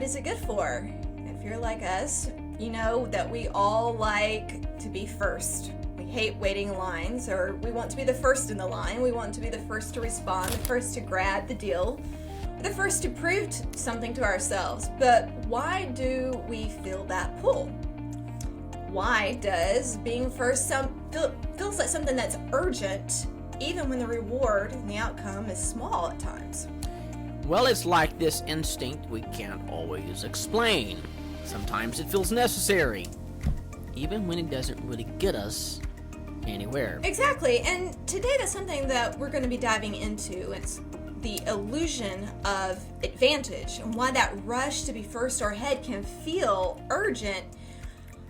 what is it good for? If you're like us, you know that we all like to be first. We hate waiting in lines, or we want to be the first in the line. We want to be the first to respond, the first to grab the deal, the first to prove something to ourselves. But why do we feel that pull? Why does being first feels like something that's urgent, even when the reward and the outcome is small at times? Well, it's like this instinct we can't always explain. Sometimes it feels necessary, even when it doesn't really get us anywhere. Exactly, and today that's something that we're going to be diving into. It's the illusion of advantage, and why that rush to be first or ahead can feel urgent,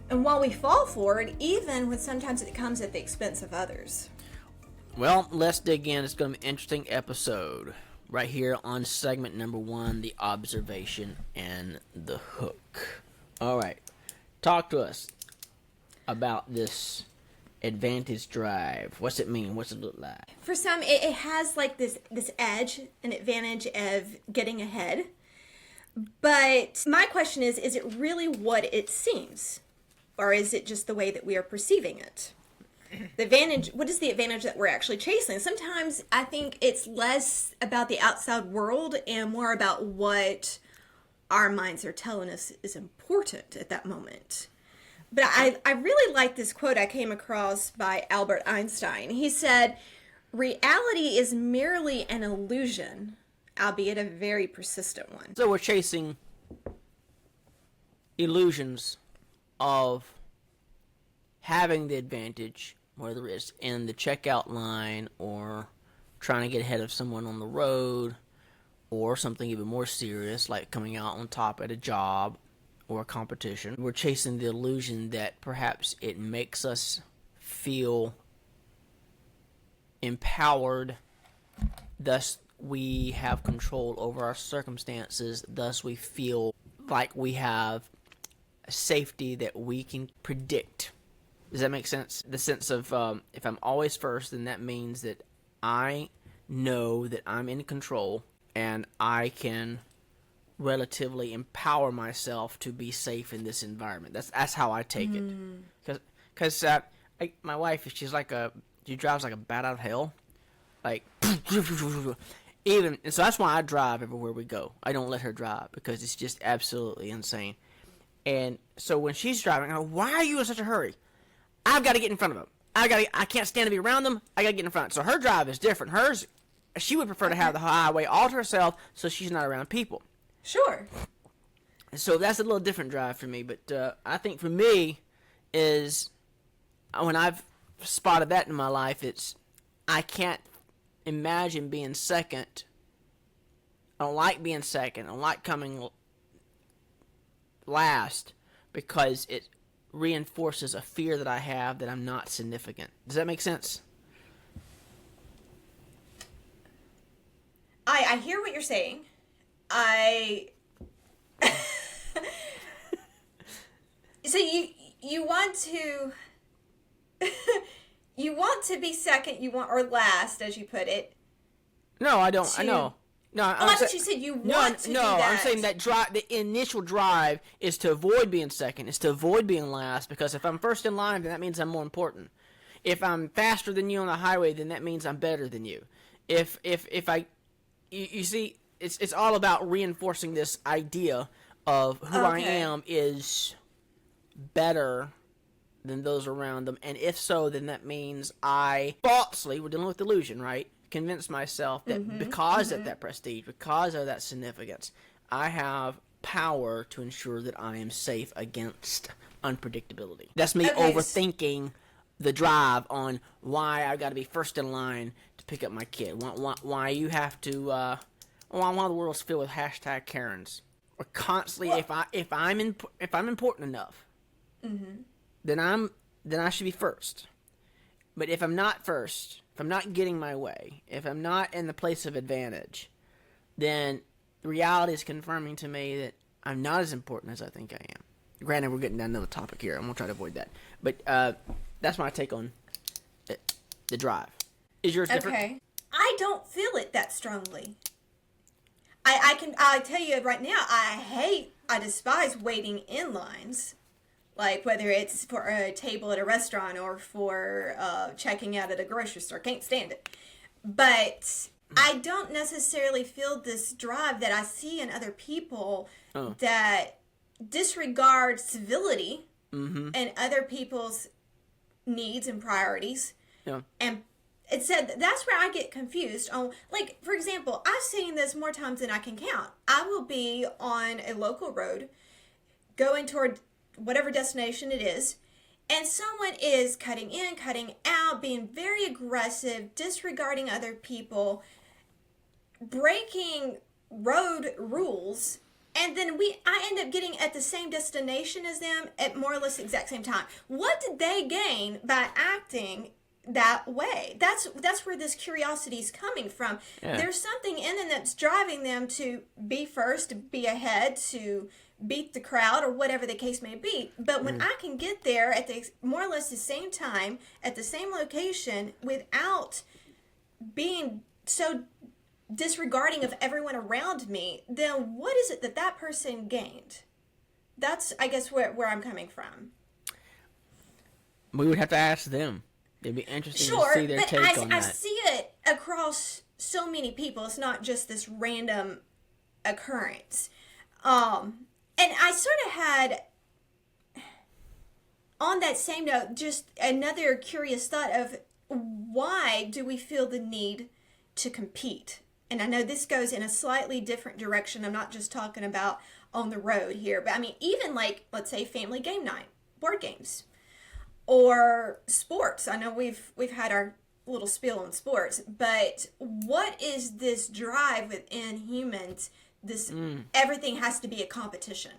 and why we fall for it, even when sometimes it comes at the expense of others. Well, let's dig in. It's going to be an interesting episode. Right here on segment number 1, the observation and the hook. All right, talk to us about this advantage drive. What's it mean? What's it look like? For some, it has like this edge, an advantage of getting ahead. But my question is it really what it seems? Or is it just the way that we are perceiving it? The advantage, what is the advantage that we're actually chasing? Sometimes I think it's less about the outside world and more about what our minds are telling us is important at that moment. But I really like this quote I came across by Albert Einstein. He said, "Reality is merely an illusion, albeit a very persistent one." So we're chasing illusions of having the advantage, whether it's in the checkout line or trying to get ahead of someone on the road, or something even more serious like coming out on top at a job or a competition. We're chasing the illusion that perhaps it makes us feel empowered, thus we have control over our circumstances, thus we feel like we have a safety that we can predict. Does that make sense? The sense of if I'm always first, then that means that I know that I'm in control and I can relatively empower myself to be safe in this environment. That's how I take it. Because my wife, she drives like a bat out of hell. Like, and so that's why I drive everywhere we go. I don't let her drive because it's just absolutely insane. And so when she's driving, I go, why are you in such a hurry? I've got to get in front of them. I can't stand to be around them. I got to get in front. So her drive is different. Hers, she would prefer to have the highway all to herself so she's not around people. Sure. So that's a little different drive for me. But I think for me is when I've spotted that in my life, it's I can't imagine being second. I don't like being second. I don't like coming last because it reinforces a fear that I have that I'm not significant. Does that make sense? I hear what you're saying. So you want to you want to be second, or last, as you put it. No, I don't. I know. No, I thought you said you want to do that. No, I'm saying that the initial drive is to avoid being second, is to avoid being last, because if I'm first in line, then that means I'm more important. If I'm faster than you on the highway, then that means I'm better than you. You see, it's all about reinforcing this idea of who I am is better than those around them, and if so, then that means we're dealing with illusion, right? Convince myself that because of that prestige, because of that significance, I have power to ensure that I am safe against unpredictability. That's me overthinking the drive on why I've got to be first in line to pick up my kid. Why you have to? Why the world's filled with hashtag Karens? Or constantly, if I'm important enough, then I should be first. But if I'm not first, if I'm not getting my way, if I'm not in the place of advantage, then reality is confirming to me that I'm not as important as I think I am. Granted, we're getting down to another topic here. I'm going to try to avoid that. But that's my take on the drive. Is yours different? Okay. I don't feel it that strongly. I tell you right now, I I despise waiting in lines, like whether it's for a table at a restaurant or for checking out at a grocery store. Can't stand it. But I don't necessarily feel this drive that I see in other people that disregard civility and other people's needs and priorities. Yeah. And it said that's where I get confused on, like, for example, I've seen this more times than I can count. I will be on a local road going toward whatever destination it is, and someone is cutting in, cutting out, being very aggressive, disregarding other people, breaking road rules, and then I end up getting at the same destination as them at more or less the exact same time. What did they gain by acting that way? That's where this curiosity is coming from. Yeah. There's something in them that's driving them to be first, to be ahead, to beat the crowd, or whatever the case may be. But when I can get there at the more or less the same time, at the same location, without being so disregarding of everyone around me, then what is it that person gained? That's, I guess, where I'm coming from. We would have to ask them. It'd be interesting to see their take on that. I see it across so many people. It's not just this random occurrence. And I sort of had, on that same note, just another curious thought of why do we feel the need to compete? And I know this goes in a slightly different direction. I'm not just talking about on the road here, but I mean, even like, let's say, family game night, board games, or sports. I know we've had our little spiel on sports, but what is this drive within humans? This everything has to be a competition.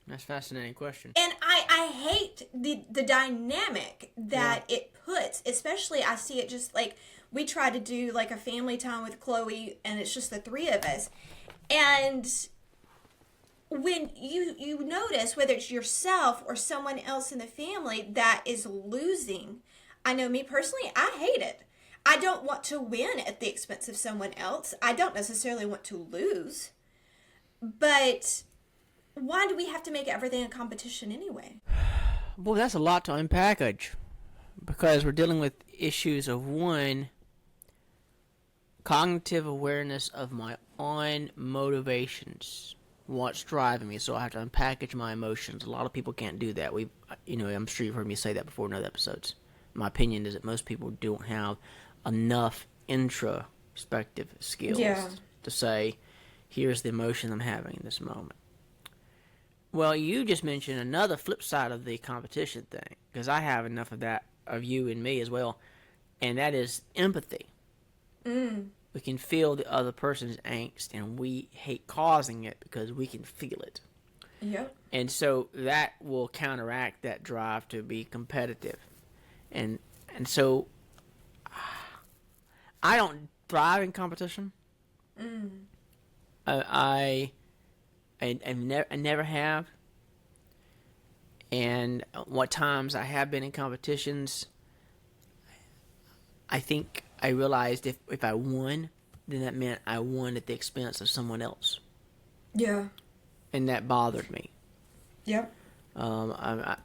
That's a fascinating question. And I hate the dynamic that it puts, especially I see it just like we try to do like a family time with Chloe, and it's just the three of us. And when you notice, whether it's yourself or someone else in the family that is losing, I know me personally, I hate it. I don't want to win at the expense of someone else. I don't necessarily want to lose. But why do we have to make everything a competition anyway? Well, that's a lot to unpackage, because we're dealing with issues of, one, cognitive awareness of my own motivations, what's driving me. So I have to unpackage my emotions. A lot of people can't do that. I'm sure you've heard me say that before in other episodes. My opinion is that most people don't have enough introspective skills to say, here's the emotion I'm having in this moment. Well, you just mentioned another flip side of the competition thing, because I have enough of that, of you and me as well, and that is empathy. We can feel the other person's angst, and we hate causing it because we can feel it. Yep. And so that will counteract that drive to be competitive. And so I don't thrive in competition. I never have. And what times I have been in competitions, I think I realized if I won, then that meant I won at the expense of someone else. Yeah. And that bothered me. Yep. I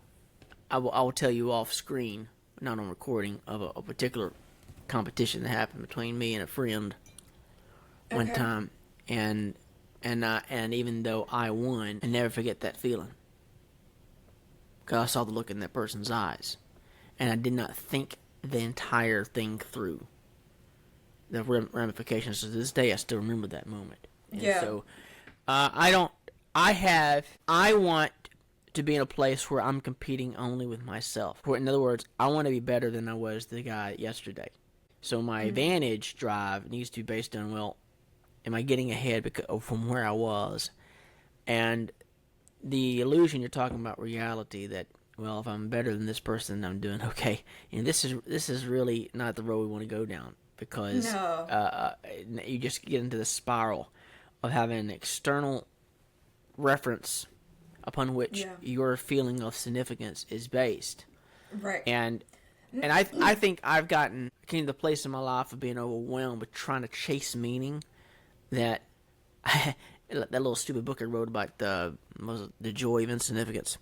will tell you off screen, not on recording, of a particular competition that happened between me and a friend one time. And even though I won, I never forget that feeling, because I saw the look in that person's eyes, and I did not think the entire thing through, the ramifications. To this day, I still remember that moment. And so I want to be in a place where I'm competing only with myself. Where, in other words, I want to be better than I was the guy yesterday. So my advantage drive needs to be based on, well, am I getting ahead from where I was? And the illusion you're talking about, reality, that, well, if I'm better than this person, I'm doing okay. And this is really not the road we want to go down, because you just get into the spiral of having an external reference upon which your feeling of significance is based. Right. And I think I've came to the place in my life of being overwhelmed with trying to chase meaning that that little stupid book I wrote about the joy of insignificance.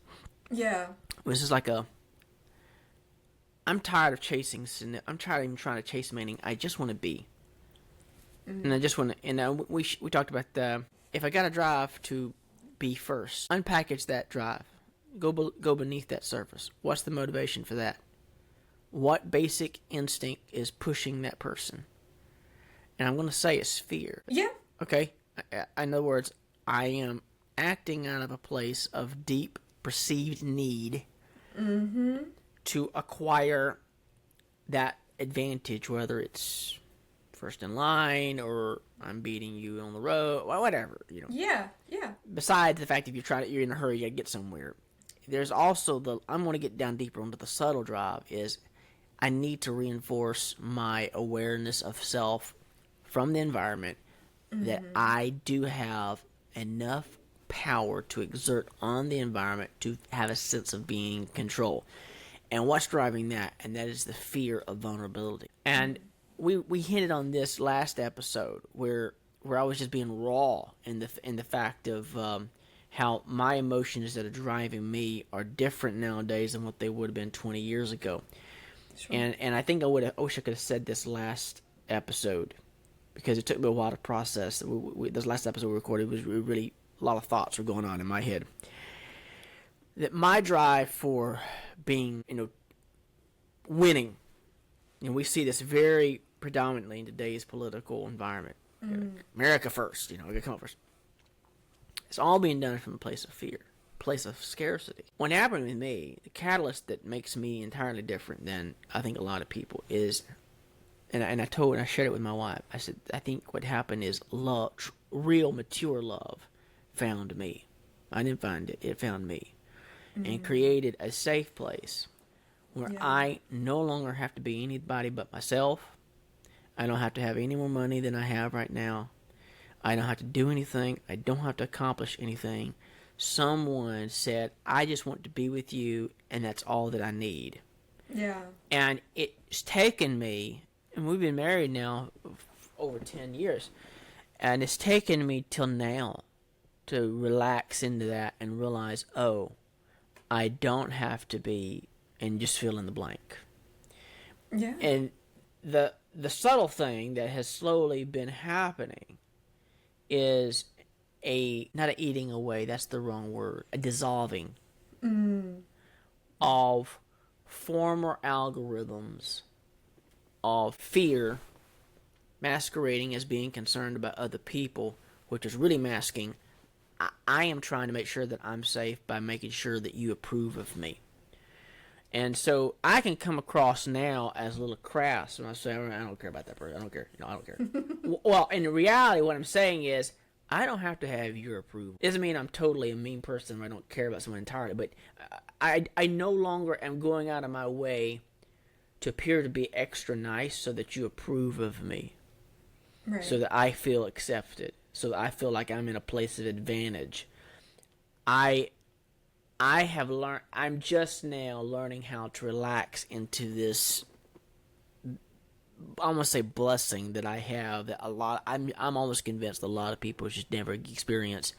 Yeah. It was just like I'm tired of chasing. I'm tired of even trying to chase meaning. I just want to be, and I just want to. And we talked about if I got to drive to be first, unpackage that drive, go beneath that surface. What's the motivation for that? What basic instinct is pushing that person? And I'm going to say it's fear. Yeah. Okay. In other words, I am acting out of a place of deep perceived need to acquire that advantage, whether it's first in line or I'm beating you on the road, or whatever, Yeah. Besides the fact if you're in a hurry, you gotta get somewhere. There's also I'm going to get down deeper into the subtle drive is I need to reinforce my awareness of self from the environment that I do have enough power to exert on the environment to have a sense of being in control. And what's driving that? And that is the fear of vulnerability. And we hinted on this last episode where I was just being raw in the fact of how my emotions that are driving me are different nowadays than what they would have been 20 years ago. Sure. And I think I wish I could have said this last episode, because it took me a while to process. This last episode we recorded was really a lot of thoughts were going on in my head. That my drive for being, winning, and we see this very predominantly in today's political environment. America first, we gotta come up first. It's all being done from a place of fear, place of scarcity. What happened with me, the catalyst that makes me entirely different than I think a lot of people is, and I shared it with my wife. I said, I think what happened is love, real mature love, found me. I didn't find it; it found me, and created a safe place where I no longer have to be anybody but myself. I don't have to have any more money than I have right now. I don't have to do anything. I don't have to accomplish anything. Someone said, I just want to be with you, and that's all that I need. Yeah. And it's taken me, and we've been married now over 10 years, and it's taken me till now to relax into that and realize, oh, I don't have to be, and just fill in the blank. Yeah. And the subtle thing that has slowly been happening is not a eating away, that's the wrong word, a dissolving of former algorithms of fear masquerading as being concerned about other people, which is really masking, I am trying to make sure that I'm safe by making sure that you approve of me. And so I can come across now as a little crass when I say, I don't care about that person. I don't care. I don't care. Well, in reality, what I'm saying is, I don't have to have your approval. It doesn't mean I'm totally a mean person or I don't care about someone entirely, but I no longer am going out of my way to appear to be extra nice so that you approve of me. Right. So that I feel accepted. So that I feel like I'm in a place of advantage. I have learned, I'm just now learning how to relax into this, I want to say blessing that I have, that I'm almost convinced a lot of people just never experience.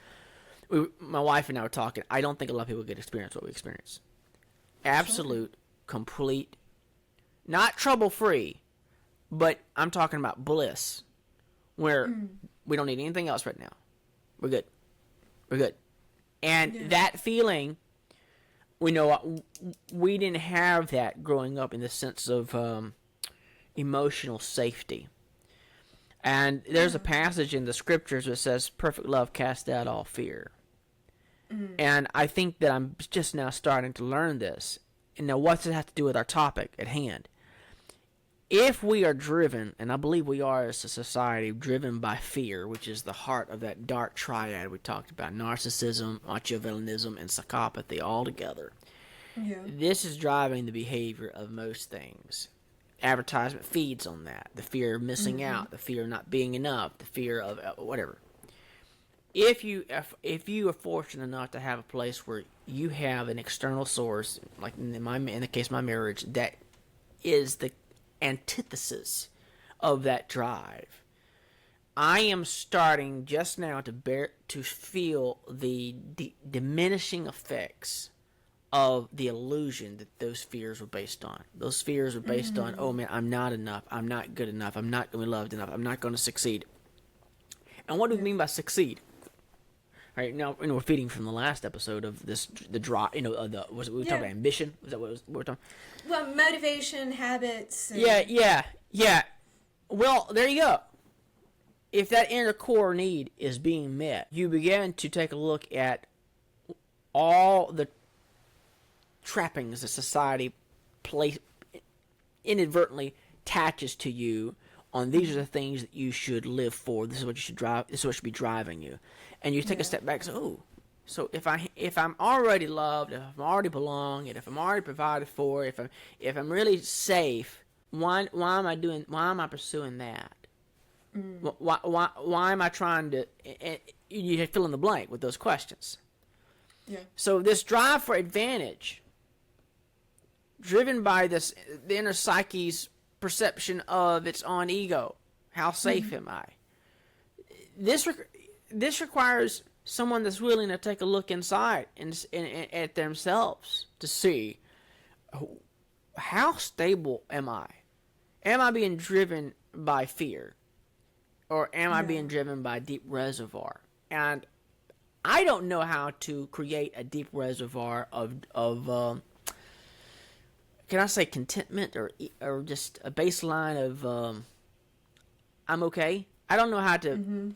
My wife and I were talking, I don't think a lot of people get experience what we experience. Absolute, complete, not trouble-free, but I'm talking about bliss, where we don't need anything else right now. We're good. We're good. And that feeling, we know we didn't have that growing up in the sense of emotional safety. And there's a passage in the scriptures that says, perfect love casts out all fear. And I think that I'm just now starting to learn this. And now what's it have to do with our topic at hand? If we are driven, and I believe we are as a society, driven by fear, which is the heart of that dark triad we talked about, narcissism, Machiavellianism, and psychopathy all together. Yeah. This is driving the behavior of most things. Advertisement feeds on that. The fear of missing out, the fear of not being enough, the fear of whatever. If you are fortunate enough to have a place where you have an external source, like in the case of my marriage, that is the antithesis of that drive, I am starting just now to feel the diminishing effects of the illusion that those fears were based on. Those fears were based on, oh man, I'm not enough. I'm not good enough. I'm not going to be loved enough. I'm not going to succeed. And what do we mean by succeed? All right, now we're feeding from the last episode of this, the draw. We were talking about ambition. Was that what we're talking? Well, motivation, habits. And... Yeah. Well, there you go. If that inner core need is being met, you begin to take a look at all the trappings that society inadvertently attaches to you on these are the things that you should live for. This is what you should drive. This is what should be driving you. And you take a step back and say, oh, so if I'm already loved, if I'm already belong, and if I'm already provided for, if I'm really safe, why am I pursuing that? Why am I trying to? And you fill in the blank with those questions. Yeah. So this drive for advantage, driven by the inner psyche's perception of its own ego, how safe am I? This requires someone that's willing to take a look inside and at themselves to see how stable am I? Am I being driven by fear? Or am I being driven by a deep reservoir? And I don't know how to create a deep reservoir of can I say contentment or just a baseline of I'm okay? I don't know how to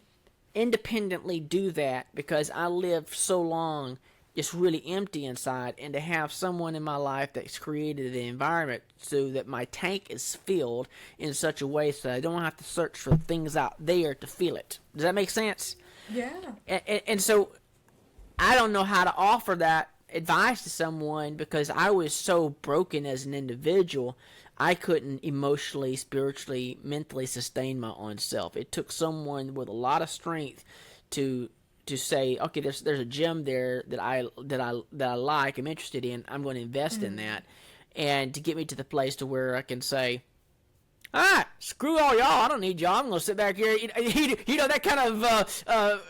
independently do that because I lived so long just really empty inside, and to have someone in my life that's created the environment so that my tank is filled in such a way so I don't have to search for things out there to feel it. Does that make sense? Yeah. And so I don't know how to offer that advice to someone because I was so broken as an individual. I couldn't emotionally, spiritually, mentally sustain my own self. It took someone with a lot of strength to say, okay, there's a gem there that I like, I'm interested in, I'm going to invest in that, and to get me to the place to where I can say, all right, screw all y'all, I don't need y'all, I'm going to sit back here, that kind of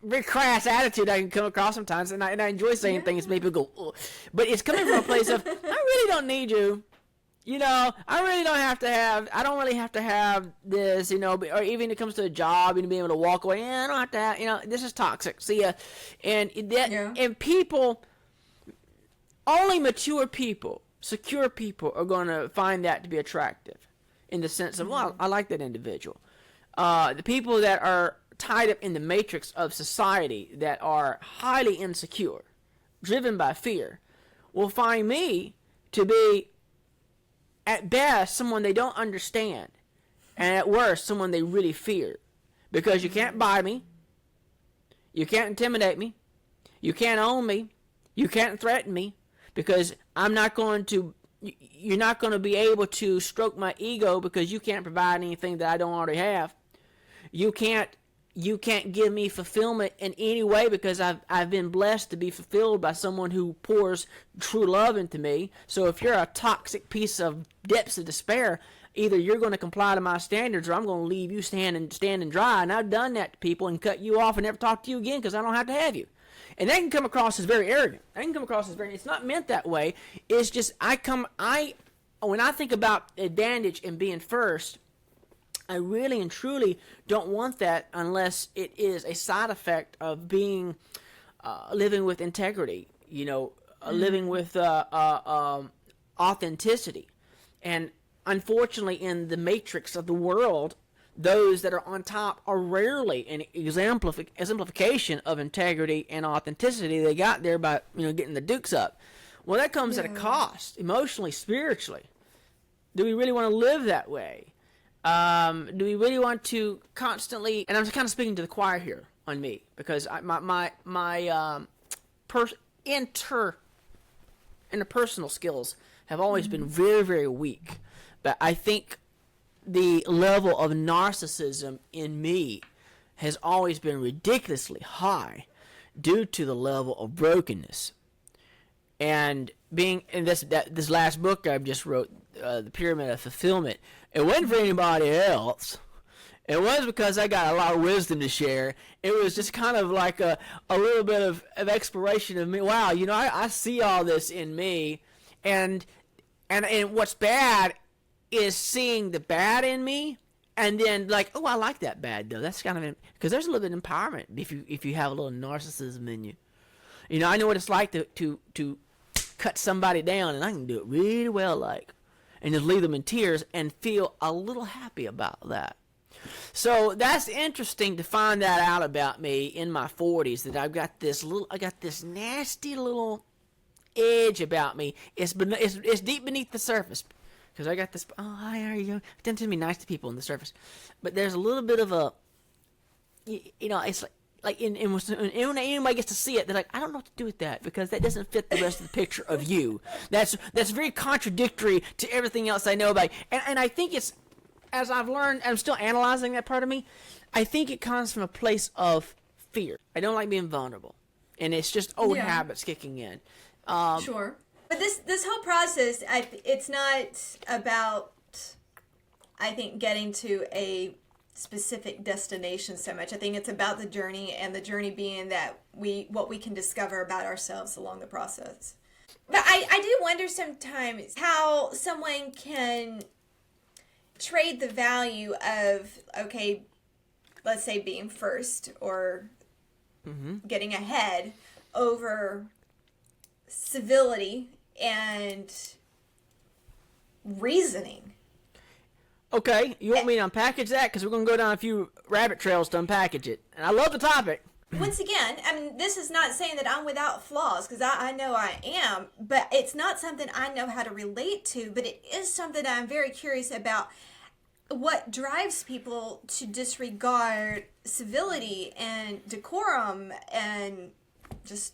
very crass attitude I can come across sometimes, and I enjoy saying things make people go, ugh. But it's coming from a place of, I really don't need you. I really don't have to have this, or even when it comes to a job, being able to walk away, I don't have to have, this is toxic. See ya. And people, only mature people, secure people are going to find that to be attractive in the sense of, well, I like that individual. The people that are tied up in the matrix of society that are highly insecure, driven by fear, will find me to be at best someone they don't understand, and at worst someone they really fear, because you can't buy me, you can't intimidate me, you can't own me, you can't threaten me, because you're not going to be able to stroke my ego because you can't provide anything that I don't already have. You can't give me fulfillment in any way because I've been blessed to be fulfilled by someone who pours true love into me. So if you're a toxic piece of depths of despair, either you're going to comply to my standards or I'm going to leave you standing dry. And I've done that to people and cut you off and never talk to you again because I don't have to have you. And that can come across as very arrogant. It's not meant that way. It's just when I think about advantage and being first, I really and truly don't want that unless it is a side effect of being living with integrity, living with authenticity. And unfortunately, in the matrix of the world, those that are on top are rarely an exemplification of integrity and authenticity. They got there by getting the dukes up. Well, that comes at a cost, emotionally, spiritually. Do we really want to live that way? Do we really want to constantly, and I'm kind of speaking to the choir here on me, because my interpersonal skills have always been very, very weak. But I think the level of narcissism in me has always been ridiculously high due to the level of brokenness. And being in this last book I just wrote, The Pyramid of Fulfillment, it wasn't for anybody else. It was because I got a lot of wisdom to share. It was just kind of like a little bit of exploration of me. Wow, I see all this in me. And what's bad is seeing the bad in me, and then like, oh, I like that bad though. That's kind of, because there's a little bit of empowerment if you have a little narcissism in you. I know what it's like to cut somebody down, and I can do it really well, and just leave them in tears and feel a little happy about that. So that's interesting to find that out about me in my 40s, that I got this nasty little edge about me. It's deep beneath the surface, because I got this. Oh, hi, how are you? I tend to be nice to people on the surface, but there's a little bit of a, it's like when anybody gets to see it, they're like, I don't know what to do with that, because that doesn't fit the rest of the picture of you. That's very contradictory to everything else I know about you. And I think it's, as I've learned, I'm still analyzing that part of me. I think it comes from a place of fear. I don't like being vulnerable, and it's just old habits kicking in. Sure, but this whole process, it's not about, I think, getting to a specific destination so much. I think it's about the journey, and the journey being that what we can discover about ourselves along the process. But I do wonder sometimes how someone can trade the value of, okay, let's say being first or getting ahead over civility and reasoning. Okay, you want me to unpackage that? Because we're going to go down a few rabbit trails to unpackage it. And I love the topic. Once again, I mean, this is not saying that I'm without flaws, because I know I am, but it's not something I know how to relate to, but it is something that I'm very curious about. What drives people to disregard civility and decorum and just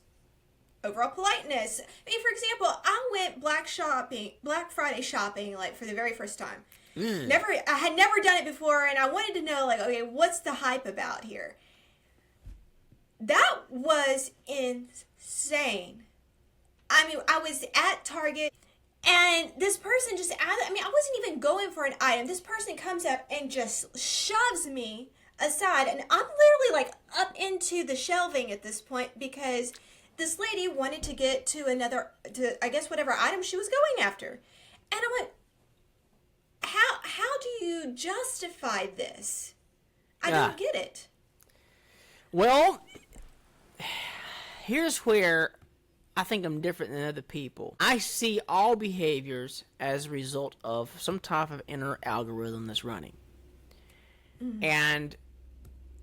overall politeness? I mean, for example, I went Black Friday shopping, like, for the very first time. I had never done it before, and I wanted to know, like, okay, what's the hype about here? That was insane. I mean, I was at Target, and this person just added, I mean, I wasn't even going for an item. This person comes up and just shoves me aside, and I'm literally, like, up into the shelving at this point, because this lady wanted to get to I guess, whatever item she was going after. And I went, how do you justify this? I don't get it. Well, here's where I think I'm different than other people. I see all behaviors as a result of some type of inner algorithm that's running. And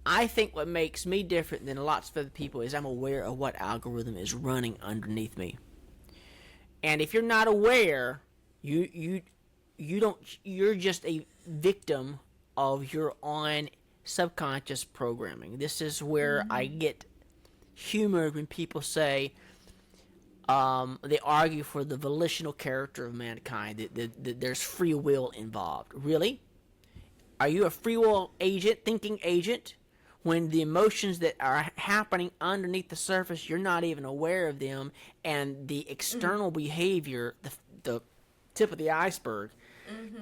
I think what makes me different than lots of other people is I'm aware of what algorithm is running underneath me. And if you're not aware, you're just a victim of your own subconscious programming. This is where I get humored when people say they argue for the volitional character of mankind, that there's free will involved. Really? Are you a free will agent, thinking agent, when the emotions that are happening underneath the surface, you're not even aware of them, and the external behavior, the tip of the iceberg,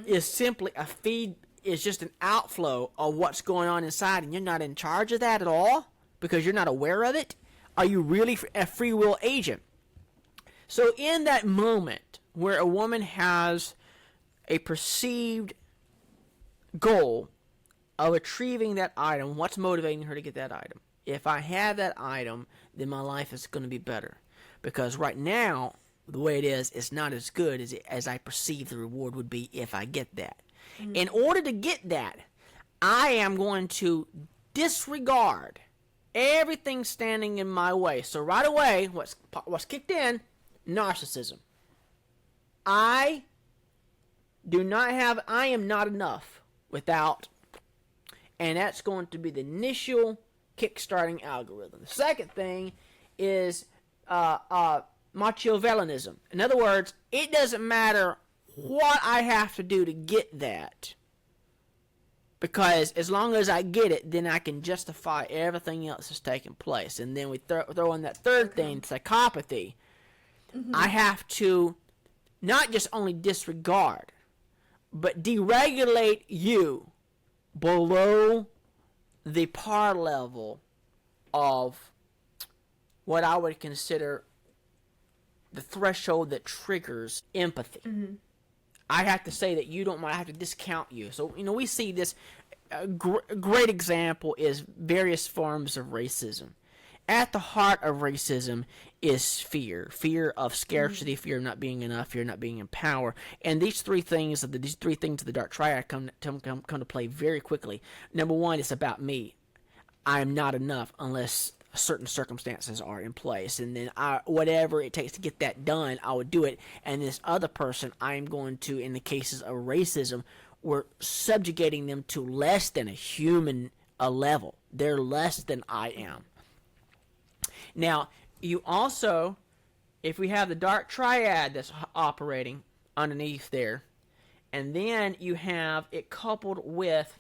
is simply a feed, is just an outflow of what's going on inside, and you're not in charge of that at all because you're not aware of it? Are you really a free will agent? So in that moment where a woman has a perceived goal of achieving that item, what's motivating her to get that item? If I have that item, then my life is going to be better. Because right now, the way it is, it's not as good as I perceive the reward would be if I get that. In order to get that, I am going to disregard everything standing in my way. So right away, what's kicked in? Narcissism. I am not enough without, and that's going to be the initial kick-starting algorithm. The second thing is Machiavellianism. In other words, it doesn't matter what I have to do to get that, because as long as I get it, then I can justify everything else that's taking place. And then we throw in that third thing, psychopathy. I have to not just only disregard, but deregulate you below the par level of what I would consider the threshold that triggers empathy. I have to say that you don't mind. I have to discount you. So, we see this. A great example is various forms of racism. At the heart of racism is fear. Fear of scarcity, fear of not being enough, fear of not being in power. And these three things of the dark triad come to play very quickly. Number one, it's about me. I am not enough unless certain circumstances are in place, and then whatever it takes to get that done, I would do it. And this other person, I'm going to, in the cases of racism, we're subjugating them to less than a human level. They're less than I am. Now, you also, if we have the dark triad that's operating underneath there, and then you have it coupled with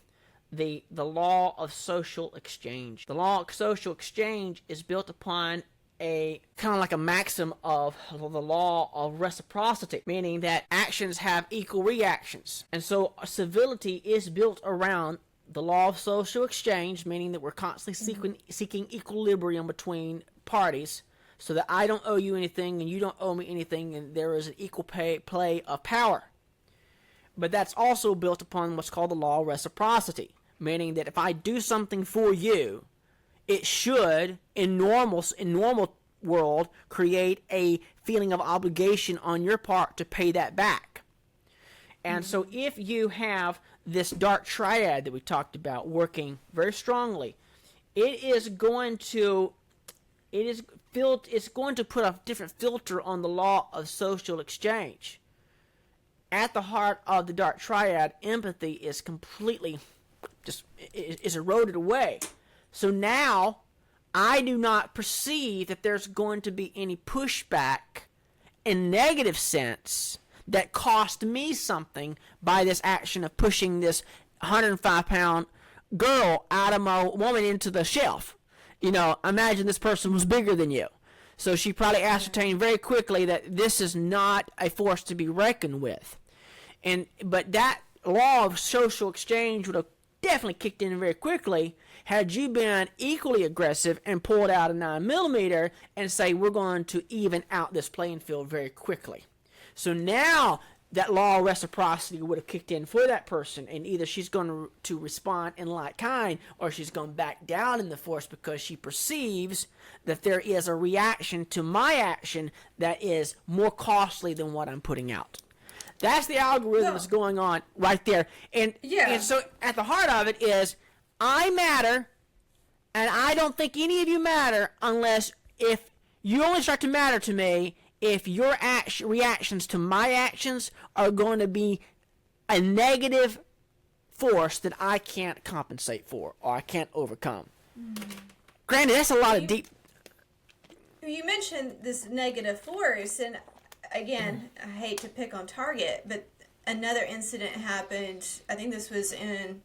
the law of social exchange. The law of social exchange is built upon a kind of like a maxim of the law of reciprocity, meaning that actions have equal reactions. And so civility is built around the law of social exchange, meaning that we're constantly seeking equilibrium between parties, so that I don't owe you anything and you don't owe me anything, and there is an equal play of power. But that's also built upon what's called the law of reciprocity, meaning that if I do something for you, it should, in normal world, create a feeling of obligation on your part to pay that back. And so if you have this dark triad that we talked about working very strongly, it's going to put a different filter on the law of social exchange. At the heart of the dark triad, empathy is completely is eroded away. So now I do not perceive that there's going to be any pushback in negative sense that cost me something by this action of pushing this 105-pound girl out of my woman into the shelf. Imagine this person was bigger than you. So she probably ascertained very quickly that this is not a force to be reckoned with. But that law of social exchange would have definitely kicked in very quickly had you been equally aggressive and pulled out a 9mm and say, we're going to even out this playing field very quickly. So now that law of reciprocity would have kicked in for that person, and either she's going to respond in like kind, or she's going back down in the force because she perceives that there is a reaction to my action that is more costly than what I'm putting out. That's the algorithm that's going on right there. And so at the heart of it is, I matter, and I don't think any of you matter unless if you only start to matter to me if your reactions to my actions are going to be a negative force that I can't compensate for or I can't overcome. Granted, that's a lot of deep... You mentioned this negative force, and again, I hate to pick on Target, but another incident happened, I think this was in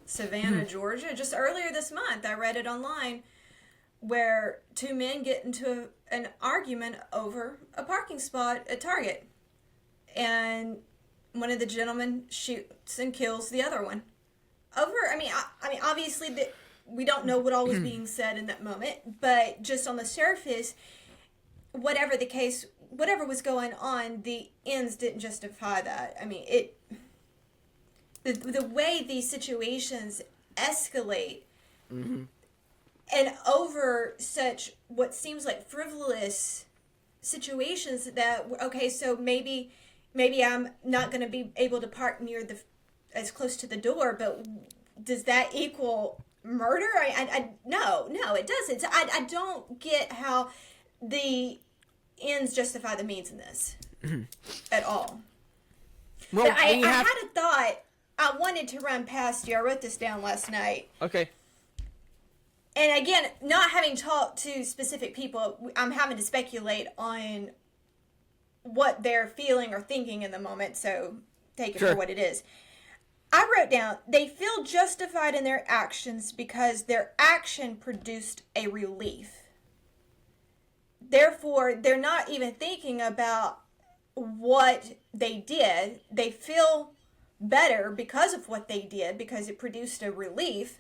Savannah, Georgia, just earlier this month. I read it online, where two men get into an argument over a parking spot at Target. And one of the gentlemen shoots and kills the other one. I mean, obviously, we don't know what all was being said in that moment, but just on the surface, whatever the case, whatever was going on, the ends didn't justify that. I mean, the way these situations escalate, and over such what seems like frivolous situations, that okay, so maybe I'm not going to be able to park near as close to the door, but does that equal murder? No, it doesn't. So I don't get how the ends justify the means in this at all. Well, I had a thought I wanted to run past you. I wrote this down last night. Okay. And again, not having talked to specific people, I'm having to speculate on what they're feeling or thinking in the moment, so take it for what it is. I wrote down, they feel justified in their actions because their action produced a relief. Therefore, they're not even thinking about what they did. They feel better because of what they did, because it produced a relief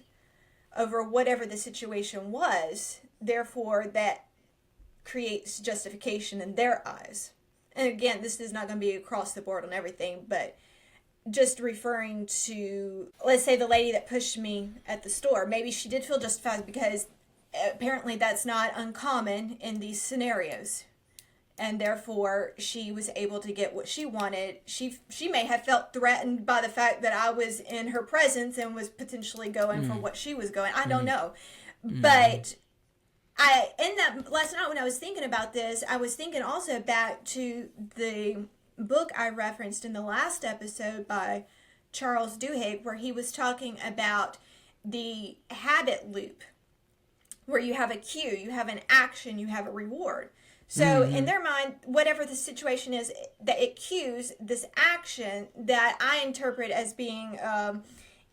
over whatever the situation was. Therefore, that creates justification in their eyes. And again, this is not going to be across the board on everything, but just referring to, let's say, the lady that pushed me at the store. Maybe she did feel justified because apparently that's not uncommon in these scenarios. And therefore, she was able to get what she wanted. She may have felt threatened by the fact that I was in her presence and was potentially going for what she was going. I don't know. But in that last night when I was thinking about this, I was thinking also back to the book I referenced in the last episode by Charles Duhigg, where he was talking about the habit loop, where you have a cue, you have an action, you have a reward. So in their mind, whatever the situation is that it cues this action that I interpret as being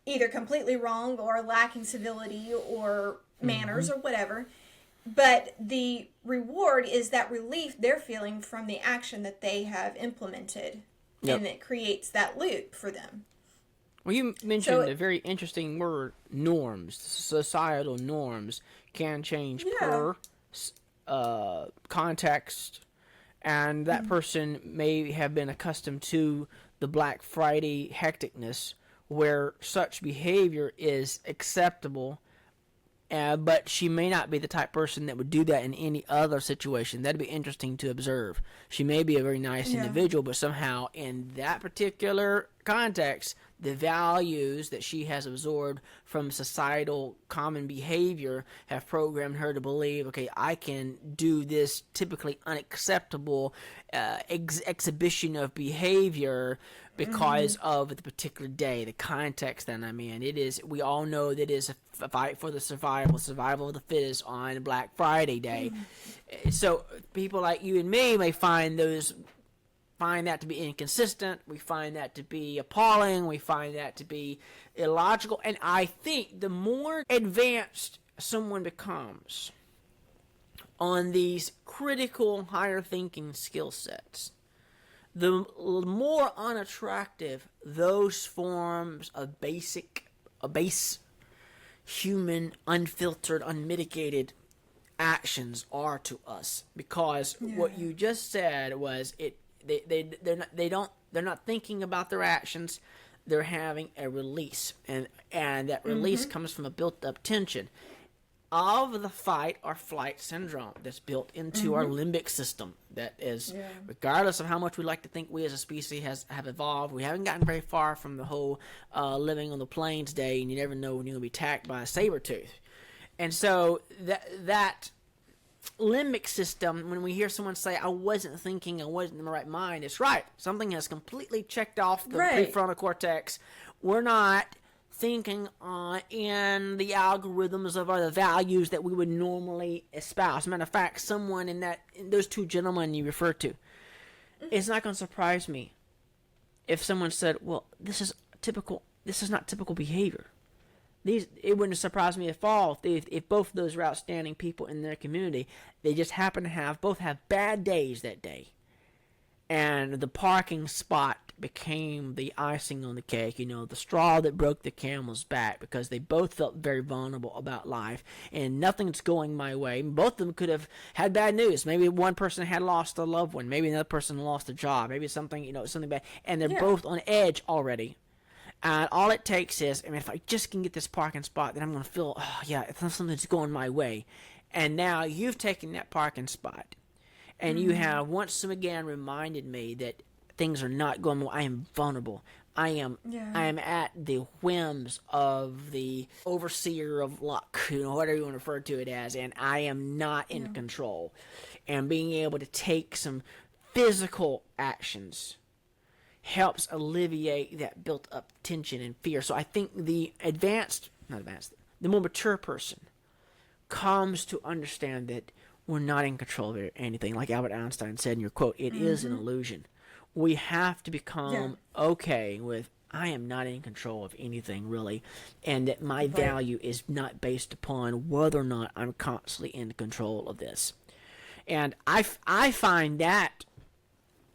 either completely wrong or lacking civility or manners or whatever. But the reward is that relief they're feeling from the action that they have implemented. Yep. And it creates that loop for them. Well, you mentioned a very interesting word, norms. Societal norms can change per context, and that person may have been accustomed to the Black Friday hecticness where such behavior is acceptable, but she may not be the type of person that would do that in any other situation. That'd be interesting to observe. She may be a very nice individual, but somehow in that particular context, the values that she has absorbed from societal common behavior have programmed her to believe, okay, I can do this typically unacceptable exhibition of behavior because of the particular day, the context that I'm in. It is, we all know that it is a fight for the survival of the fittest on Black Friday day. So people like you and me may find that to be inconsistent. We find that to be appalling. We find that to be illogical. And I think the more advanced someone becomes on these critical, higher thinking skill sets, the more unattractive those forms of base human, unfiltered, unmitigated actions are to us. Because what you just said was they're not thinking about their actions. They're having a release, and that release comes from a built up tension of the fight or flight syndrome that's built into our limbic system. That is, regardless of how much we like to think we as a species have evolved, we haven't gotten very far from the whole living on the plains day, and you never know when you're going to be attacked by a saber tooth. And so that limbic system, when we hear someone say, I wasn't thinking, I wasn't in the right mind, it's right. Something has completely checked off the prefrontal cortex. We're not thinking in the algorithms of the values that we would normally espouse. As a matter of fact, someone in those two gentlemen you referred to, it's not going to surprise me if someone said, well, this is not typical behavior. It wouldn't surprise me at all if both of those are outstanding people in their community. They just happen to both have bad days that day. And the parking spot became the icing on the cake, the straw that broke the camel's back, because they both felt very vulnerable about life and nothing's going my way. Both of them could have had bad news. Maybe one person had lost a loved one. Maybe another person lost a job. Maybe something bad. And they're both on edge already. And all it takes is, if I just can get this parking spot, then I'm going to feel, something's going my way. And now you've taken that parking spot, and you have once again reminded me that things are not going well. I am vulnerable. I am at the whims of the overseer of luck, whatever you want to refer to it as, and I am not in control. And being able to take some physical actions helps alleviate that built-up tension and fear. So I think the the more mature person comes to understand that we're not in control of anything. Like Albert Einstein said in your quote, it is an illusion. We have to become okay with, I am not in control of anything, really, and that my value is not based upon whether or not I'm constantly in control of this. And I find that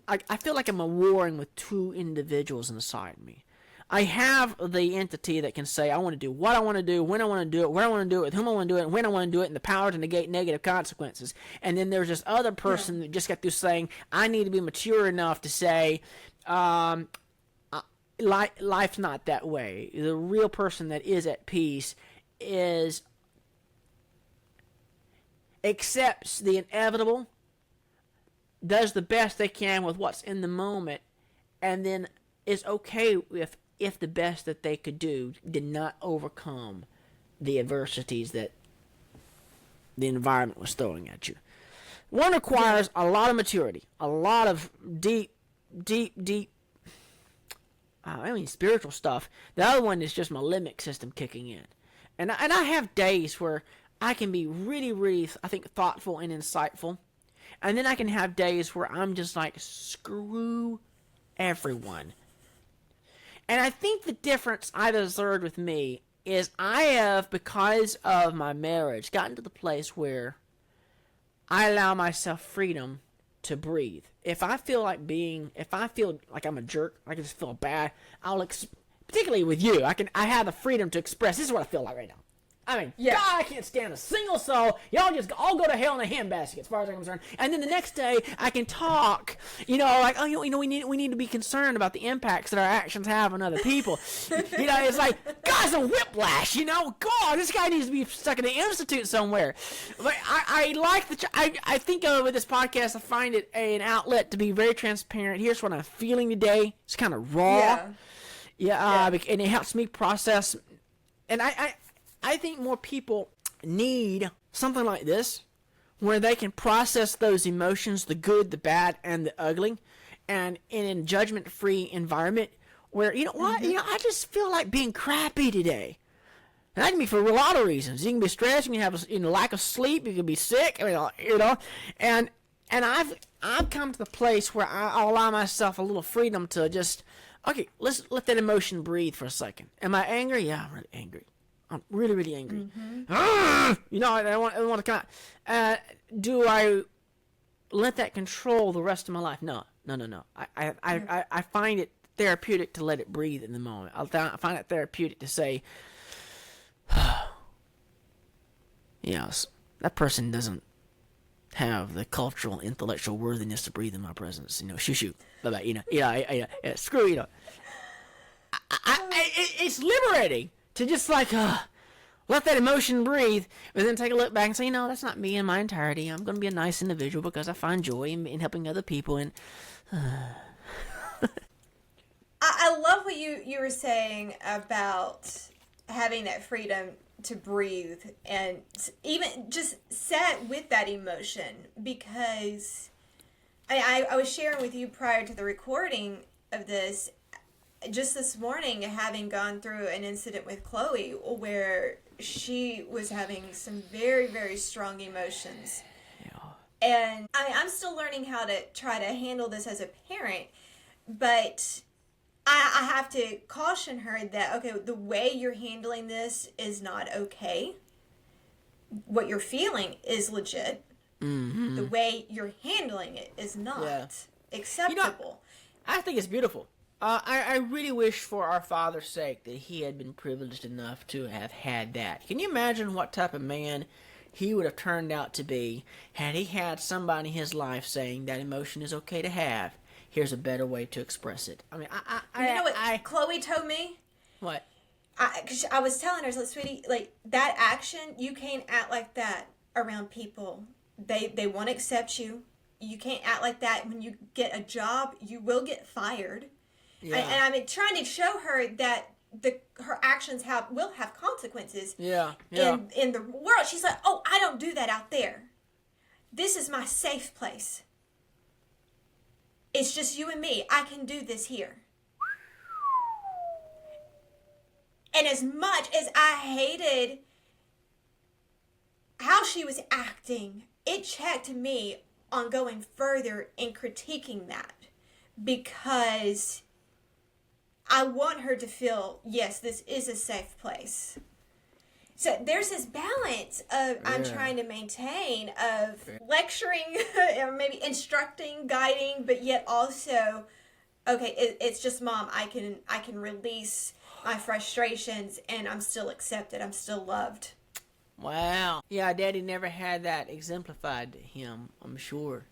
I feel like I'm warring with two individuals inside me. I have the entity that can say, I want to do what I want to do, when I want to do it, where I want to do it, with whom I want to do it, and when I want to do it, and the power to negate negative consequences. And then there's this other person that just got through saying, I need to be mature enough to say, life's not that way. The real person that is at peace accepts the inevitable, does the best they can with what's in the moment, and then is okay if the best that they could do did not overcome the adversities that the environment was throwing at you. One requires a lot of maturity, a lot of deep, spiritual stuff. The other one is just my limbic system kicking in. And I have days where I can be really, really, I think, thoughtful and insightful. And then I can have days where I'm just like, screw everyone. And I think the difference I've observed with me is I have, because of my marriage, gotten to the place where I allow myself freedom to breathe. If I feel like I'm a jerk, I can just feel bad, particularly with you, I have the freedom to express, this is what I feel like right now. I mean, God, I can't stand a single soul. Y'all just all go to hell in a handbasket, as far as I'm concerned. And then the next day, I can talk. Like, we need to be concerned about the impacts that our actions have on other people. It's like, God's a whiplash. God, this guy needs to be stuck in an institute somewhere. But I think with this podcast, I find it an outlet to be very transparent. Here's what I'm feeling today. It's kind of raw. And it helps me process. And I think more people need something like this, where they can process those emotions, the good, the bad, and the ugly, and in a judgment-free environment where, I just feel like being crappy today. And that can be for a lot of reasons. You can be stressed, you can have a lack of sleep, you can be sick, and I've come to the place where I'll allow myself a little freedom to just, okay, let's let that emotion breathe for a second. Am I angry? Yeah, I'm really angry. I'm really, really angry. I don't want to come out. Do I let that control the rest of my life? No. I find it therapeutic to let it breathe in the moment. I find it therapeutic to say, yes, that person doesn't have the cultural, intellectual worthiness to breathe in my presence. Shoo, bye-bye. Screw. It's liberating. To just let that emotion breathe, but then take a look back and say, that's not me in my entirety. I'm going to be a nice individual because I find joy in helping other people. And I love what you were saying about having that freedom to breathe and even just sit with that emotion, because I was sharing with you prior to the recording of this, just this morning, having gone through an incident with Chloe where she was having some very, very strong emotions. And I'm still learning how to try to handle this as a parent, but I have to caution her that, okay, the way you're handling this is not okay. What you're feeling is legit. Mm-hmm. The way you're handling it is not acceptable. I think it's beautiful. I really wish for our father's sake that he had been privileged enough to have had that. Can you imagine what type of man he would have turned out to be had he had somebody in his life saying that emotion is okay to have? Here's a better way to express it. I mean, you know what Chloe told me? What? Cause I was telling her, like, sweetie, like, that action, you can't act like that around people. They won't accept you. You can't act like that when you get a job. You will get fired. Yeah. And I'm trying to show her that her actions will have consequences. In the world. She's like, oh, I don't do that out there. This is my safe place. It's just you and me. I can do this here. And as much as I hated how she was acting, it checked me on going further and critiquing that, because I want her to feel, yes, this is a safe place. So there's this balance of I'm trying to maintain of lecturing or maybe instructing, guiding, but yet also okay, it's just mom. I can release my frustrations, and I'm still accepted. I'm still loved. Wow. Yeah, Daddy never had that exemplified to him, I'm sure.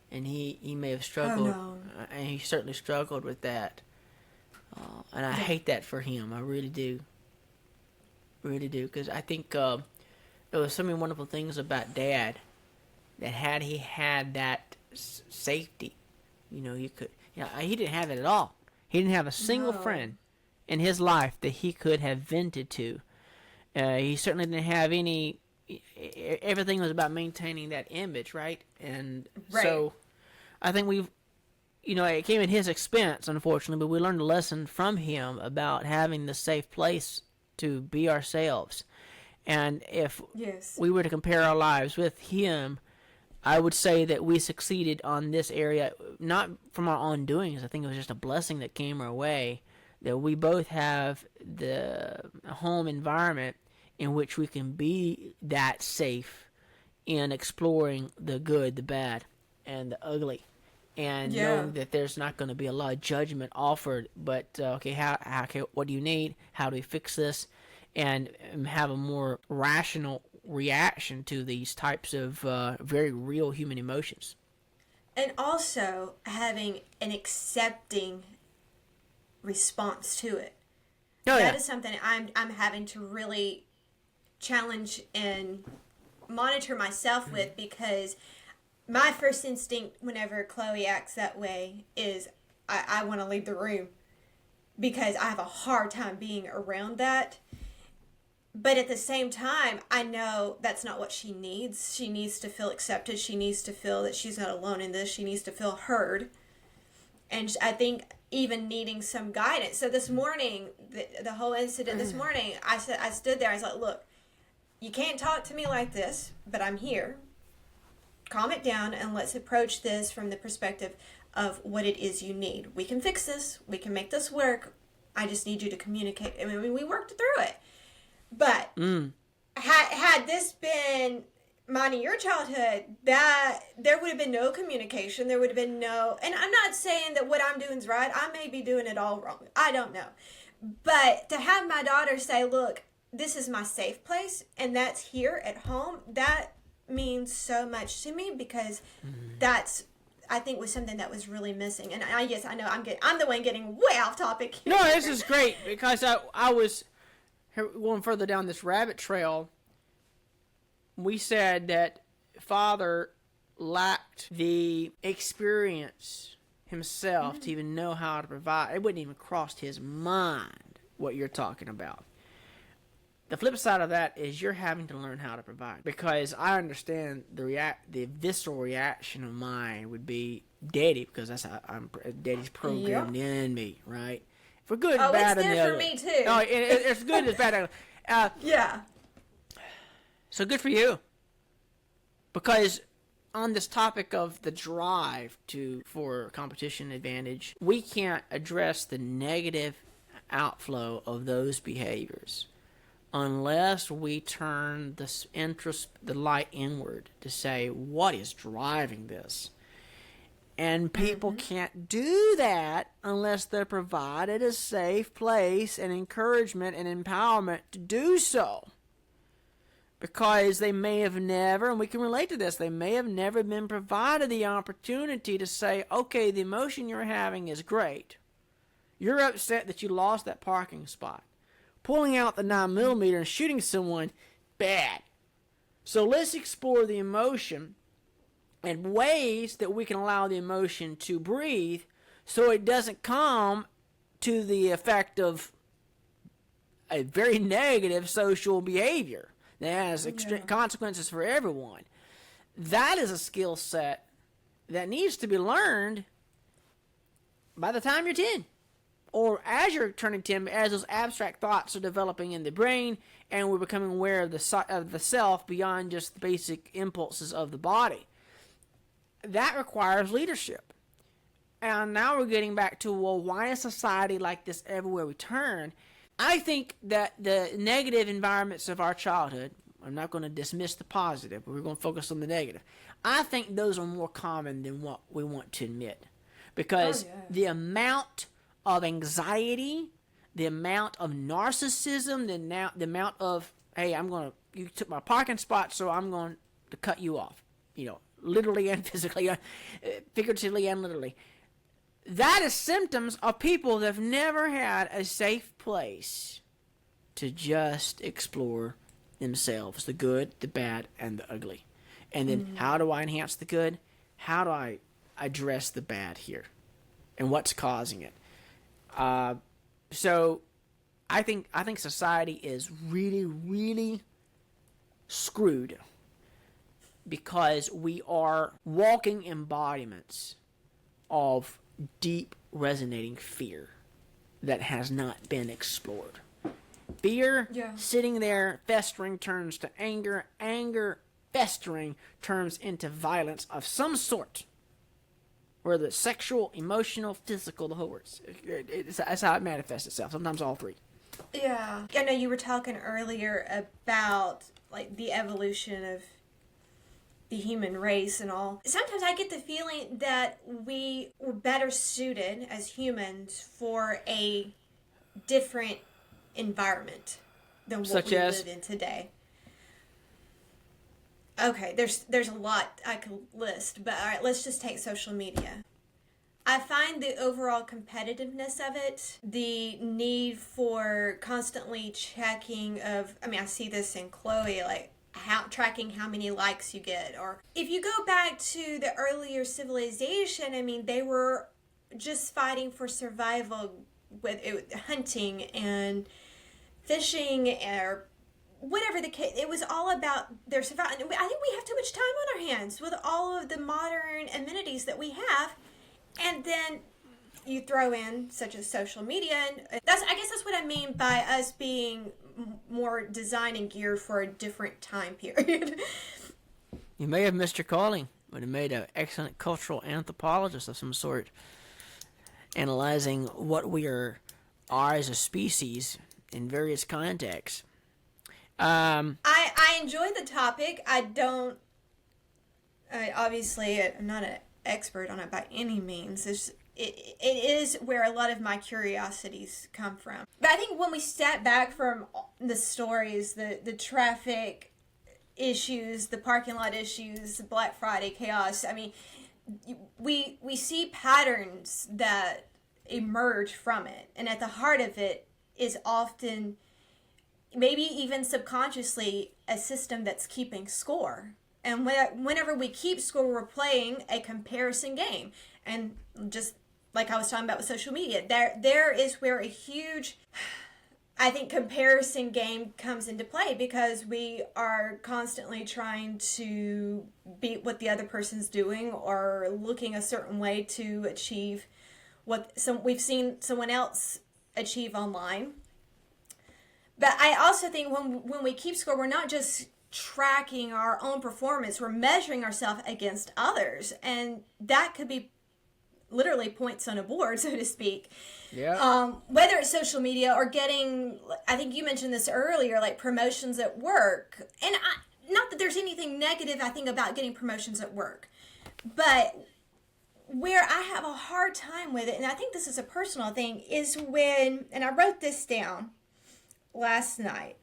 And he may have struggled, Oh, no. And he certainly struggled with that. And I hate that for him. I really do. Really do. Because I think there was so many wonderful things about Dad that had he had that safety, he could, he didn't have it at all. He didn't have a single friend in his life that he could have vented to. He certainly didn't have any. Everything was about maintaining that image, right? And so, I think it came at his expense, unfortunately, but we learned a lesson from him about having the safe place to be ourselves. And if we were to compare our lives with him, I would say that we succeeded on this area, not from our own doings. I think it was just a blessing that came our way, that we both have the home environment in which we can be that safe in exploring the good, the bad, and the ugly, and knowing that there's not going to be a lot of judgment offered, but what do you need? How do we fix this? And have a more rational reaction to these types of very real human emotions. And also having an accepting response to it. That is something I'm having to really challenge and monitor myself with, because my first instinct whenever Chloe acts that way is I want to leave the room, because I have a hard time being around that. But at the same time, I know that's not what she needs. She needs to feel accepted. She needs to feel that she's not alone in this. She needs to feel heard. And I think even needing some guidance. So this morning, the whole incident this morning, I stood there. I was like, look, you can't talk to me like this, but I'm here. Calm it down, and let's approach this from the perspective of what it is you need. We can fix this. We can make this work. I just need you to communicate. I mean, we worked through it. But had this been mine in your childhood, that there would have been no communication. There would have been no, and I'm not saying that what I'm doing is right. I may be doing it all wrong. I don't know. But to have my daughter say, look, this is my safe place, and that's here at home, that means so much to me, because that's, I think, was something that was really missing. And I know I'm the one getting way off topic here. No, this is great, because I was going further down this rabbit trail. We said that Father lacked the experience himself to even know how to provide. It wouldn't even cross his mind what you're talking about. The flip side of that is you're having to learn how to provide, because I understand the visceral reaction of mine would be Daddy, because that's how Daddy's programmed in me, right? For good and bad, it's and there the for other. me too. No, it's good and it's bad. Yeah. So good for you, because on this topic of the drive for competition advantage, we can't address the negative outflow of those behaviors unless we turn the light inward to say, what is driving this? And people can't do that unless they're provided a safe place and encouragement and empowerment to do so. Because they may have never, and we can relate to this, they may have never been provided the opportunity to say, okay, the emotion you're having is great. You're upset that you lost that parking spot. Pulling out the 9mm and shooting someone, bad. So let's explore the emotion and ways that we can allow the emotion to breathe so it doesn't come to the effect of a very negative social behavior that has consequences for everyone. That is a skill set that needs to be learned by the time you're 10. Or as you're turning 10, as those abstract thoughts are developing in the brain and we're becoming aware of the self beyond just the basic impulses of the body. That requires leadership. And now we're getting back to, well, why is society like this everywhere we turn? I think that the negative environments of our childhood, I'm not going to dismiss the positive, but we're going to focus on the negative. I think those are more common than what we want to admit. because the amount of anxiety, the amount of narcissism, the amount of, hey, you took my parking spot, so I'm going to cut you off, literally and physically, figuratively and literally. That is symptoms of people that have never had a safe place to just explore themselves, the good, the bad, and the ugly. And then how do I enhance the good? How do I address the bad here? And what's causing it? So I think society is really, really screwed because we are walking embodiments of deep resonating fear that has not been explored. Fear sitting there festering turns to anger. Anger festering turns into violence of some sort. Whether it's sexual, emotional, physical, the whole works. That's how it manifests itself. Sometimes all three. Yeah. I know you were talking earlier about like the evolution of the human race and all. Sometimes I get the feeling that we were better suited as humans for a different environment than what we live in today. Okay, there's a lot I could list, but all right, let's just take social media. I find the overall competitiveness of it, the need for constantly checking I see this in Chloe, like tracking how many likes you get. Or if you go back to the earlier civilization, they were just fighting for survival with hunting and fishing or whatever the case. It was all about their survival. I think we have too much time on our hands with all of the modern amenities that we have. And then you throw in such as social media. And I guess that's what I mean by us being more designed and geared for a different time period. You may have missed your calling, but it made an excellent cultural anthropologist of some sort, analyzing what we are as a species in various contexts. I enjoy the topic. Obviously, I'm not an expert on it by any means. It is where a lot of my curiosities come from. But I think when we step back from the stories, the traffic issues, the parking lot issues, the Black Friday chaos, we see patterns that emerge from it. And at the heart of it is often, maybe even subconsciously, a system that's keeping score. And whenever we keep score, we're playing a comparison game. And just like I was talking about with social media, there is where a huge, I think, comparison game comes into play, because we are constantly trying to beat what the other person's doing or looking a certain way to achieve what we've seen someone else achieve online. But I also think when we keep score, we're not just tracking our own performance, we're measuring ourselves against others, and that could be literally points on a board, so to speak. Yeah. Whether it's social media or getting, I think you mentioned this earlier, like promotions at work. And not that there's anything negative, I think, about getting promotions at work, but where I have a hard time with it, and I think this is a personal thing, is when, and I wrote this down last night,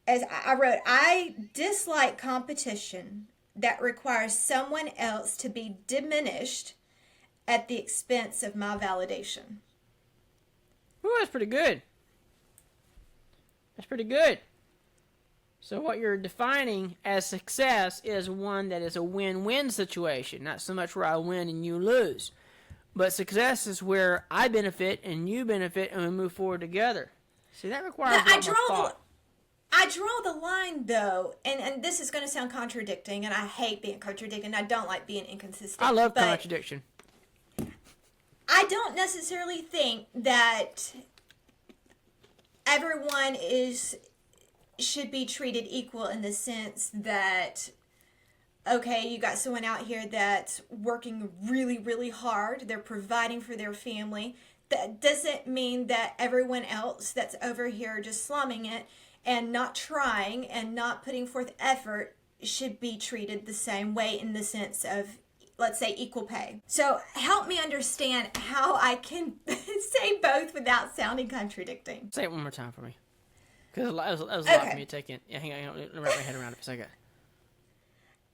as I wrote, I dislike competition that requires someone else to be diminished at the expense of my validation. Ooh, that's pretty good. That's pretty good. So what you're defining as success is one that is a win-win situation, not so much where I win and you lose. But success is where I benefit and you benefit and we move forward together. See, that requires a lot more thought. I draw the line, though, and this is going to sound contradicting, and I hate being contradicting. I don't like being inconsistent. I love contradiction. I don't necessarily think that everyone should be treated equal in the sense that, okay, you got someone out here that's working really, really hard. They're providing for their family. That doesn't mean that everyone else that's over here just slumming it and not trying and not putting forth effort should be treated the same way, in the sense of let's say, equal pay. So help me understand how I can say both without sounding contradicting. Say it one more time for me. Because that was a lot for me to take in. Yeah, hang on. Let me wrap my head around it for a second.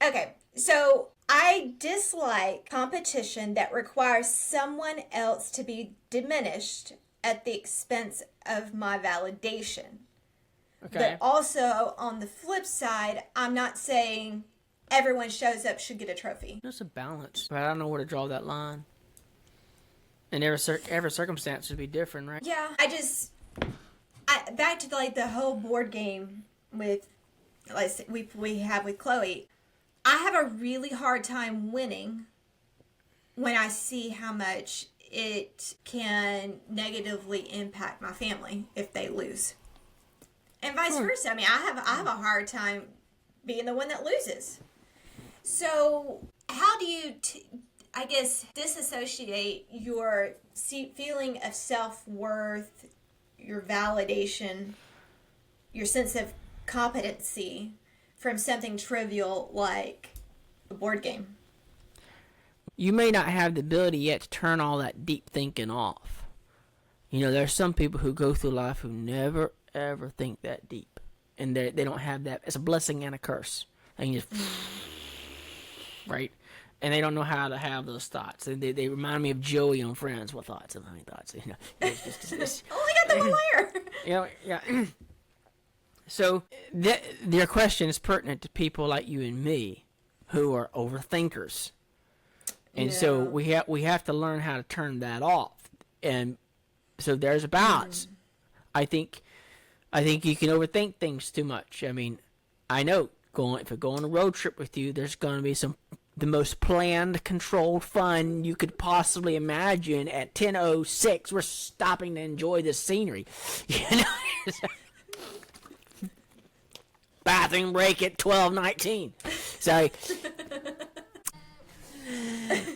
Okay, so I dislike competition that requires someone else to be diminished at the expense of my validation. Okay. But also, on the flip side, I'm not saying everyone shows up should get a trophy. There's a balance, but I don't know where to draw that line. And every circumstance would be different, right? Yeah, back to like the whole board game with, like we have with Chloe. I have a really hard time winning when I see how much it can negatively impact my family if they lose. And vice versa. I mean, I have a hard time being the one that loses. So, how do you, I guess, disassociate your feeling of self-worth, your validation, your sense of competency from something trivial like a board game? You may not have the ability yet to turn all that deep thinking off. You know, there's some people who go through life who never, ever think that deep. And they don't have that. It's a blessing and a curse. And you just... right? And they don't know how to have those thoughts. They remind me of Joey on Friends. What thoughts? And how many thoughts? You know, it's only got the one layer. You know, yeah. So their question is pertinent to people like you and me, who are overthinkers, and so we have to learn how to turn that off. And so there's a balance. I think you can overthink things too much. I mean, I know if I go on a road trip with you, there's going to be the most planned, controlled fun you could possibly imagine. At 10:06, we're stopping to enjoy the scenery. You know. Bathroom break at 12:19. Sorry.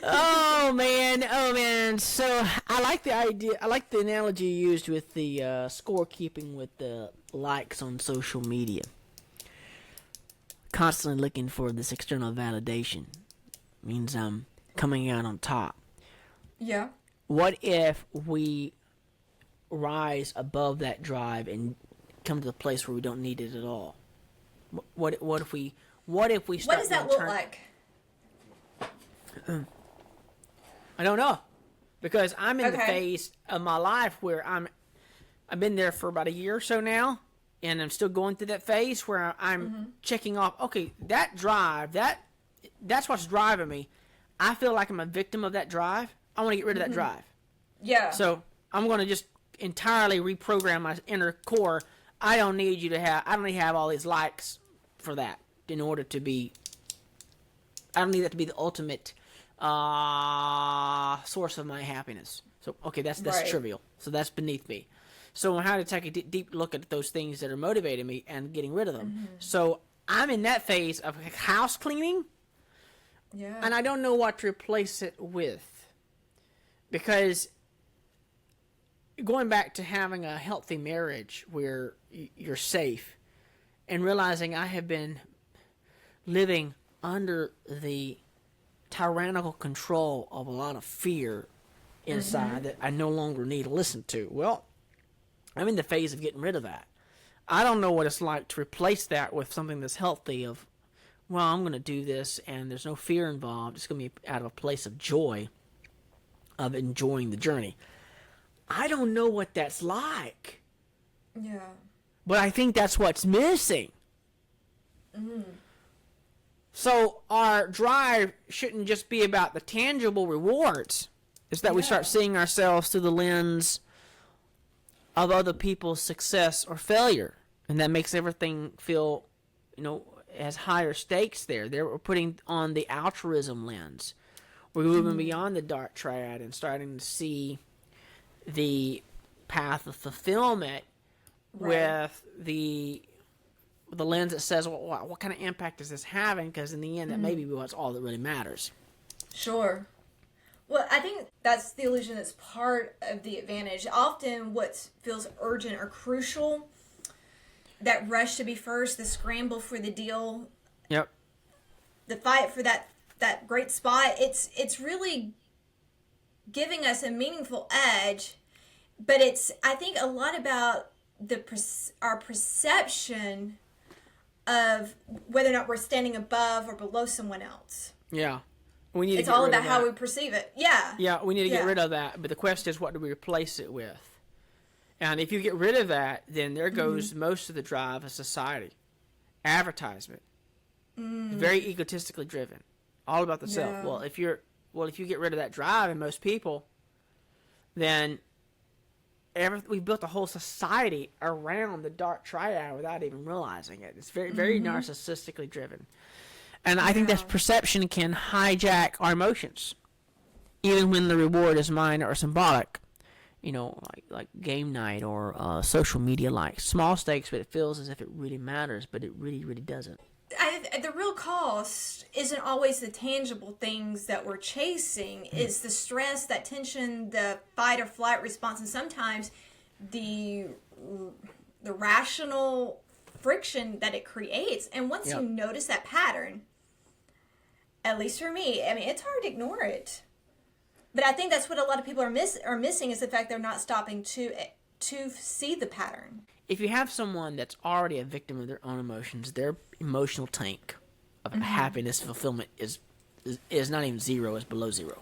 Oh man. So I like the idea. I like the analogy you used with the scorekeeping with the likes on social media. Constantly looking for this external validation means I'm coming out on top. Yeah. What if we rise above that drive and come to the place where we don't need it at all? What if we start? What does that look like? I don't know, because I'm in the phase of my life where I've been there for about a year or so now, and I'm still going through that phase where I'm checking off. Okay, that drive, that's what's driving me. I feel like I'm a victim of that drive. I want to get rid of that drive. Yeah. So I'm going to just entirely reprogram my inner core. I don't need to have all these likes for that in order to be. I don't need that to be the ultimate source of my happiness. So okay, that's trivial. So that's beneath me. So I had to take a deep look at those things that are motivating me and getting rid of them. So I'm in that phase of house cleaning. Yeah. And I don't know what to replace it with, because going back to having a healthy marriage where you're safe, and realizing I have been living under the tyrannical control of a lot of fear inside that I no longer need to listen to. Well, I'm in the phase of getting rid of that. I don't know what it's like to replace that with something that's healthy of, well, I'm going to do this and there's no fear involved. It's going to be out of a place of joy, of enjoying the journey. I don't know what that's like. Yeah. But I think that's what's missing. So our drive shouldn't just be about the tangible rewards. It's that we start seeing ourselves through the lens of other people's success or failure. And that makes everything feel, has higher stakes there. We're putting on the altruism lens. We're moving beyond the dark triad and starting to see the path of fulfillment with the lens that says, well, what kind of impact is this having? Because in the end, that may be what's all that really matters. Sure. Well, I think that's the illusion that's part of the advantage. Often what feels urgent or crucial, that rush to be first, the scramble for the deal, Yep. the fight for that that great spot. It's really giving us a meaningful edge, but it's, I think, a lot about our perception of whether or not we're standing above or below someone else. Yeah. We need it's to get all rid about of how that. we perceive it. Yeah. Yeah, we need to get rid of that. But the question is, what do we replace it with? And if you get rid of that, then there goes most of the drive of society. Advertisement. Very egotistically driven. All about the self. Yeah. Well, if you get rid of that drive in most people, then we built a whole society around the dark triad without even realizing it. It's very, very narcissistically driven. And I think that perception can hijack our emotions, even when the reward is minor or symbolic. You know, like game night or social media likes. Small stakes, but it feels as if it really matters, but it really, really doesn't. The real cost isn't always the tangible things that we're chasing. It's the stress, that tension, the fight or flight response, and sometimes the rational friction that it creates. And once you notice that pattern, at least for me, I mean, it's hard to ignore it. But I think that's what a lot of people are missing is the fact they're not stopping to see the pattern. If you have someone that's already a victim of their own emotions, their emotional tank of happiness, fulfillment is not even zero, is below zero.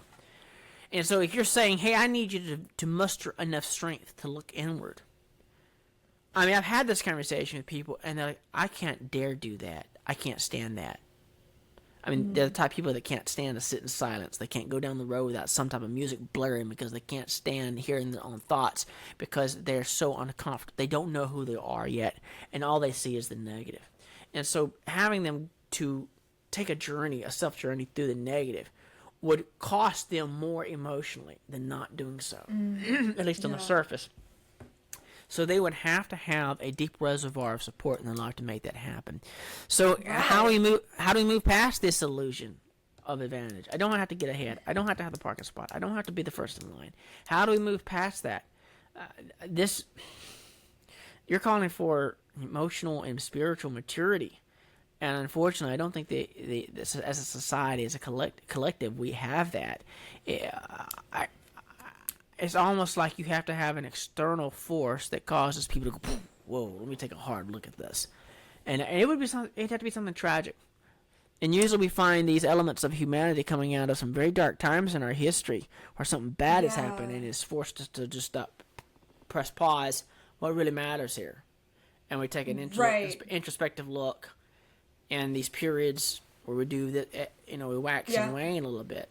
And so if you're saying, hey, I need you to muster enough strength to look inward. I mean, I've had this conversation with people, and they're like, I can't dare do that. I can't stand that. I mean, they're the type of people that can't stand to sit in silence. They can't go down the road without some type of music blaring because they can't stand hearing their own thoughts because they're so uncomfortable. They don't know who they are yet, and all they see is the negative. And so having them to take a self-journey through the negative would cost them more emotionally than not doing so, at least on the surface. So they would have to have a deep reservoir of support in their life to make that happen. So how do we move past this illusion of advantage? I don't have to get ahead. I don't have to have the parking spot. I don't have to be the first in line. How do we move past that? You're calling for emotional and spiritual maturity. And unfortunately, I don't think as a society, as a collective, we have that. It's almost like you have to have an external force that causes people to go, whoa, let me take a hard look at this. And it'd have to be something tragic. And usually we find these elements of humanity coming out of some very dark times in our history where something bad has happened and it's forced us to just stop, press pause, what really matters here. And we take an introspective look in these periods where we do that, we wax and wane a little bit.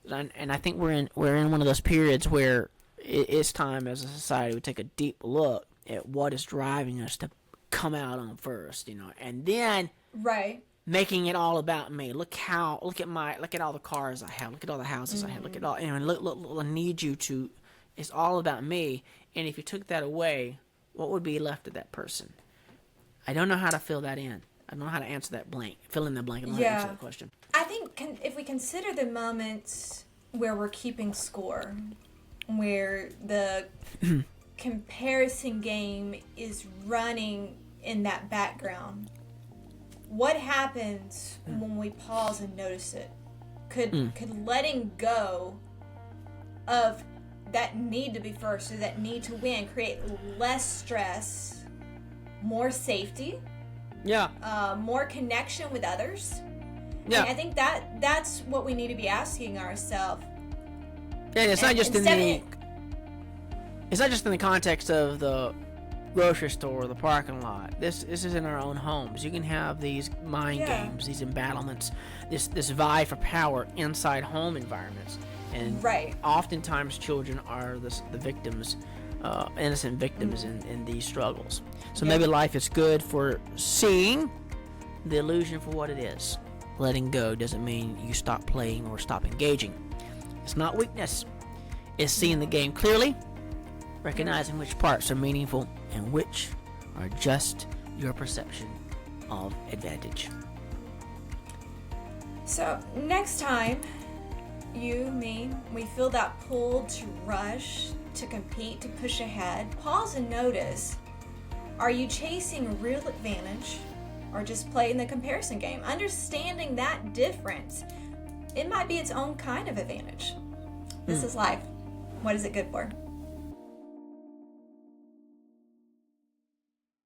And I think we're in one of those periods where it's time as a society we take a deep look at what is driving us to come out on first, and then making it all about me. Look at all the cars I have, look at all the houses I have, look at all, look, I need you to. It's all about me. And if you took that away, what would be left of that person? I don't know how to fill that in. I don't know how to answer that blank. Fill in that blank. I don't know how to answer that question. I think if we consider the moments where we're keeping score, where the comparison game is running in that background, what happens when we pause and notice it? Could letting go of that need to be first or that need to win create less stress, more safety? More connection with others. Yeah, and I think that's what we need to be asking ourselves. And it's not just in the context of the grocery store or the parking lot. This is in our own homes. You can have these mind games, these embattlements, this vie for power inside home environments. And oftentimes children are the victims, innocent victims in these struggles. So maybe life is good for seeing the illusion for what it is. Letting go doesn't mean you stop playing or stop engaging. It's not weakness. It's seeing the game clearly, recognizing which parts are meaningful and which are just your perception of advantage. So next time we feel that pull to rush, to compete, to push ahead, pause and notice, are you chasing real advantage or just playing the comparison game? Understanding that difference it might be its own kind of advantage. This is life. What is it good for?